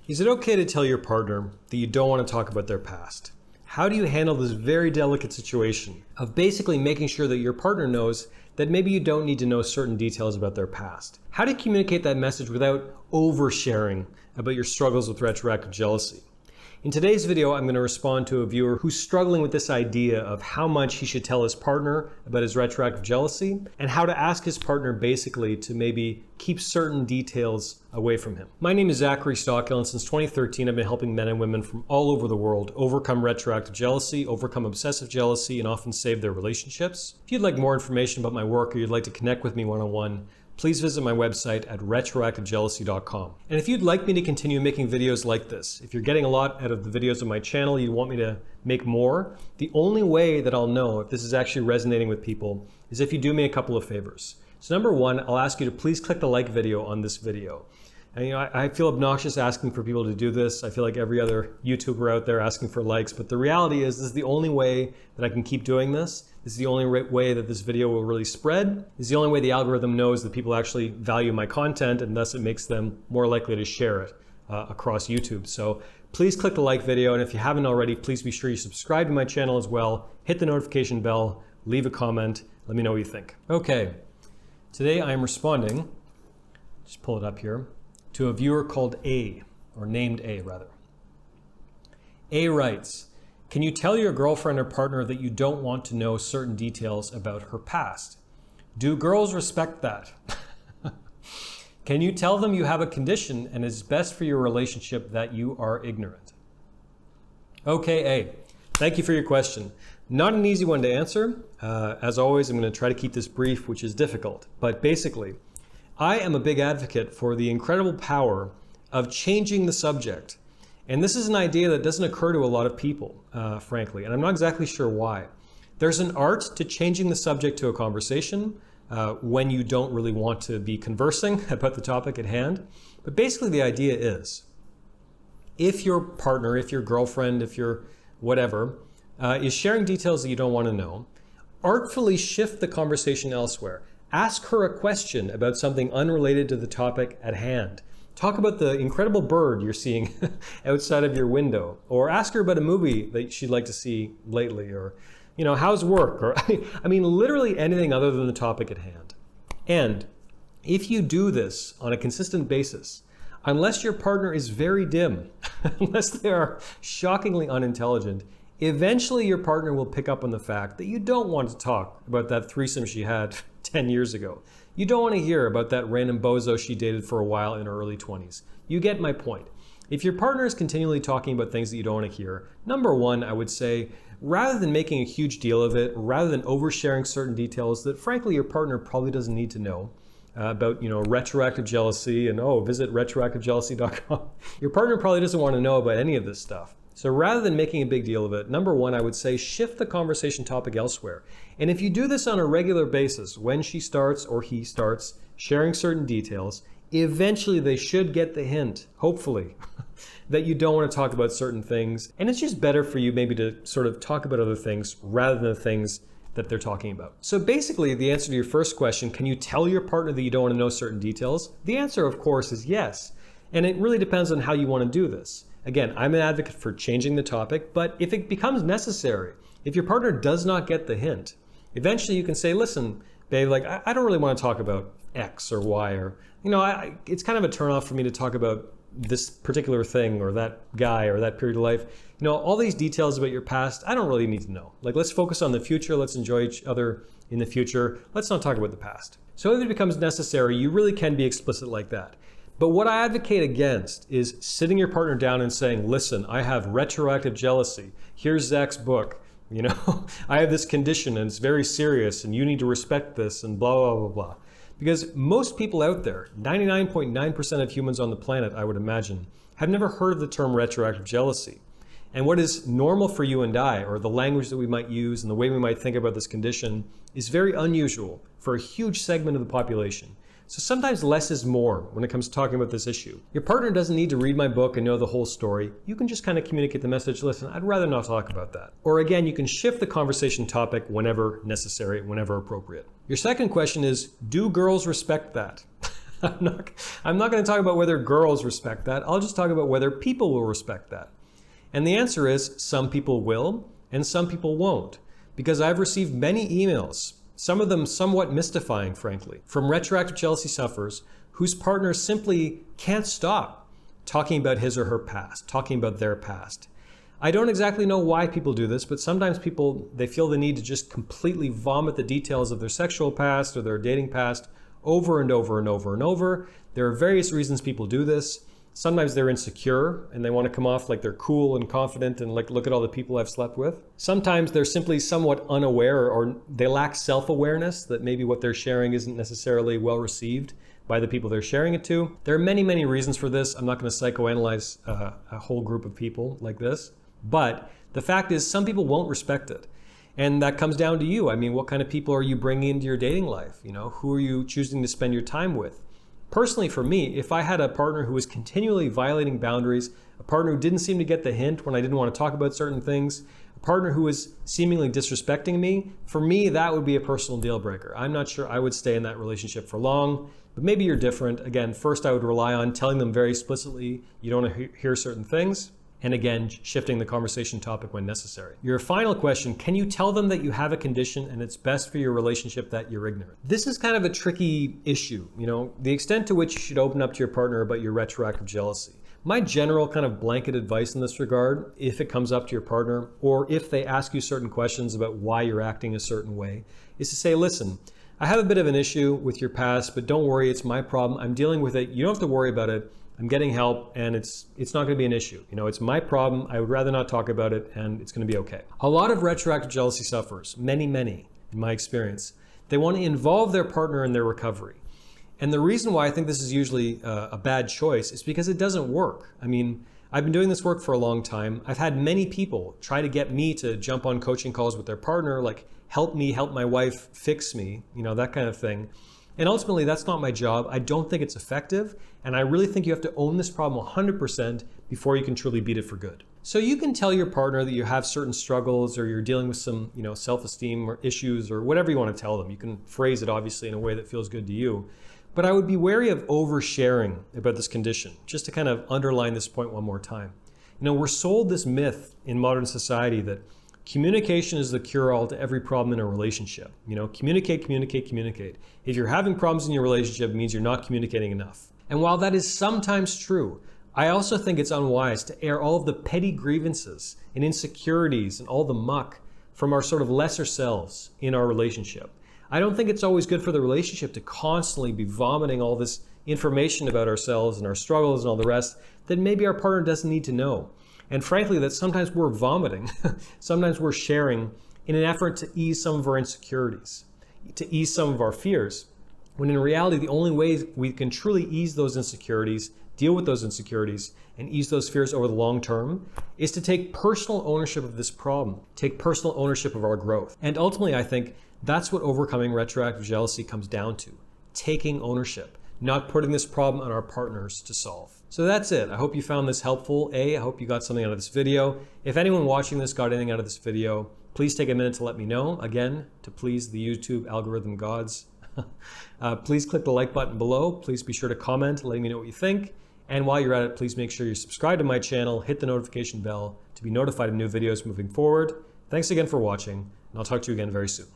Is it okay to tell your partner that you don't want to talk about their past? How do you handle this very delicate situation of basically making sure that your partner knows that maybe you don't need to know certain details about their past? How do you communicate that message without oversharing about your struggles with retroactive jealousy? In today's video, I'm going to respond to a viewer who's struggling with this idea of how much he should tell his partner about his retroactive jealousy and how to ask his partner basically to maybe keep certain details away from him. My name is Zachary Stockill, and since 2013, I've been helping men and women from all over the world overcome retroactive jealousy, overcome obsessive jealousy, and often save their relationships. If you'd like more information about my work or you'd like to connect with me one-on-one, please visit my website at retroactivejealousy.com. And if you'd like me to continue making videos like this, if you're getting a lot out of the videos on my channel, you want me to make more, the only way that I'll know if this is actually resonating with people is if you do me a couple of favors. So number one, I'll ask you to please click the like video on this video. And I feel obnoxious asking for people to do this. I feel like every other YouTuber out there asking for likes, but the reality is this is the only way that I can keep doing this. This is the only way that this video will really spread. This is the only way the algorithm knows that people actually value my content, and thus it makes them more likely to share it across YouTube. So please click the like video, and if you haven't already, please be sure you subscribe to my channel as well. Hit the notification bell, leave a comment, let me know what you think. Okay, today I am responding, just pull it up here, to a viewer called A, or named A rather. A writes, can you tell your girlfriend or partner that you don't want to know certain details about her past? Do girls respect that? Can you tell them you have a condition and it's best for your relationship that you are ignorant? Okay, A, thank you for your question. Not an easy one to answer. As always, I'm going to try to keep this brief, which is difficult. But basically, I am a big advocate for the incredible power of changing the subject. And this is an idea that doesn't occur to a lot of people, frankly, and I'm not exactly sure why. There's an art to changing the subject to a conversation when you don't really want to be conversing about the topic at hand. But basically the idea is, if your partner, if your girlfriend, if your whatever, is sharing details that you don't want to know, artfully shift the conversation elsewhere. Ask her a question about something unrelated to the topic at hand. Talk about the incredible bird you're seeing outside of your window, or ask her about a movie that she'd like to see lately, or, how's work, or, I mean, literally anything other than the topic at hand. And if you do this on a consistent basis, unless your partner is very dim, unless they are shockingly unintelligent, eventually your partner will pick up on the fact that you don't want to talk about that threesome she had 10 years ago. You don't want to hear about that random bozo she dated for a while in her early 20s. You get my point. If your partner is continually talking about things that you don't want to hear, number one, I would say, rather than making a huge deal of it, rather than oversharing certain details that frankly your partner probably doesn't need to know about, retroactive jealousy and, visit retroactivejealousy.com. Your partner probably doesn't want to know about any of this stuff. So rather than making a big deal of it, number one, I would say shift the conversation topic elsewhere. And if you do this on a regular basis, when she starts or he starts sharing certain details, eventually they should get the hint, hopefully, that you don't want to talk about certain things. And it's just better for you maybe to sort of talk about other things rather than the things that they're talking about. So basically, the answer to your first question, can you tell your partner that you don't want to know certain details? The answer, of course, is yes. And it really depends on how you want to do this. Again, I'm an advocate for changing the topic, but if it becomes necessary, if your partner does not get the hint, eventually you can say, listen, babe, I don't really want to talk about X or Y, or, it's kind of a turnoff for me to talk about this particular thing or that guy or that period of life. All these details about your past, I don't really need to know. Let's focus on the future. Let's enjoy each other in the future. Let's not talk about the past. So if it becomes necessary, you really can be explicit like that. But what I advocate against is sitting your partner down and saying, listen, I have retroactive jealousy. Here's Zach's book. I have this condition and it's very serious and you need to respect this and blah, blah, blah, blah. Because most people out there, 99.9% of humans on the planet, I would imagine, have never heard of the term retroactive jealousy. And what is normal for you and I, or the language that we might use and the way we might think about this condition, is very unusual for a huge segment of the population. So sometimes less is more when it comes to talking about this issue. Your partner doesn't need to read my book and know the whole story. You can just kind of communicate the message, listen, I'd rather not talk about that. Or again, you can shift the conversation topic whenever necessary, whenever appropriate. Your second question is, do girls respect that? I'm not going to talk about whether girls respect that. I'll just talk about whether people will respect that. And the answer is some people will and some people won't. Because I've received many emails, some of them somewhat mystifying, frankly, from retroactive jealousy sufferers whose partner simply can't stop talking about his or her past, talking about their past. I don't exactly know why people do this, but sometimes people, they feel the need to just completely vomit the details of their sexual past or their dating past over and over and over and over. There are various reasons people do this. Sometimes they're insecure and they want to come off like they're cool and confident and like, look at all the people I've slept with. Sometimes they're simply somewhat unaware or they lack self-awareness that maybe what they're sharing isn't necessarily well received by the people they're sharing it to. There are many, many reasons for this. I'm not going to psychoanalyze a whole group of people like this. But the fact is, some people won't respect it. And that comes down to you. I mean, what kind of people are you bringing into your dating life? You know, who are you choosing to spend your time with? Personally, for me, if I had a partner who was continually violating boundaries, a partner who didn't seem to get the hint when I didn't want to talk about certain things, a partner who was seemingly disrespecting me, for me, that would be a personal deal breaker. I'm not sure I would stay in that relationship for long, but maybe you're different. Again, first I would rely on telling them very explicitly you don't want to hear certain things. And again, shifting the conversation topic when necessary. Your final question, can you tell them that you have a condition and it's best for your relationship that you're ignorant? This is kind of a tricky issue, you know, the extent to which you should open up to your partner about your retroactive jealousy. My general kind of blanket advice in this regard, if it comes up to your partner, or if they ask you certain questions about why you're acting a certain way, is to say, listen, I have a bit of an issue with your past, but don't worry, it's my problem. I'm dealing with it. You don't have to worry about it. I'm getting help and it's not going to be an issue. You know, it's my problem. I would rather not talk about it and it's going to be okay. A lot of retroactive jealousy sufferers, many in my experience, they want to involve their partner in their recovery. And the reason why I think this is usually a bad choice is because it doesn't work. I mean, I've been doing this work for a long time. I've had many people try to get me to jump on coaching calls with their partner, like help me, help my wife, fix me, you know, that kind of thing. And ultimately, that's not my job. I don't think it's effective. And I really think you have to own this problem 100% before you can truly beat it for good. So you can tell your partner that you have certain struggles or you're dealing with some, you know, self-esteem or issues or whatever you want to tell them. You can phrase it obviously in a way that feels good to you. But I would be wary of oversharing about this condition, just to kind of underline this point one more time. You know, we're sold this myth in modern society that communication is the cure-all to every problem in a relationship. You know, communicate. If you're having problems in your relationship, it means you're not communicating enough. And while that is sometimes true, I also think it's unwise to air all of the petty grievances and insecurities and all the muck from our sort of lesser selves in our relationship. I don't think it's always good for the relationship to constantly be vomiting all this information about ourselves and our struggles and all the rest that maybe our partner doesn't need to know. And frankly, that sometimes we're vomiting, sometimes we're sharing in an effort to ease some of our insecurities, to ease some of our fears, when in reality, the only way we can truly ease those insecurities, deal with those insecurities, and ease those fears over the long term is to take personal ownership of this problem, take personal ownership of our growth. And ultimately, I think that's what overcoming retroactive jealousy comes down to, taking ownership, not putting this problem on our partners to solve. So that's it. I hope you found this helpful. I hope you got something out of this video. If anyone watching this got anything out of this video, please take a minute to let me know. Again, to please the YouTube algorithm gods. Please click the like button below. Please be sure to comment, letting me know what you think. And while you're at it, please make sure you subscribe to my channel, hit the notification bell to be notified of new videos moving forward. Thanks again for watching, and I'll talk to you again very soon.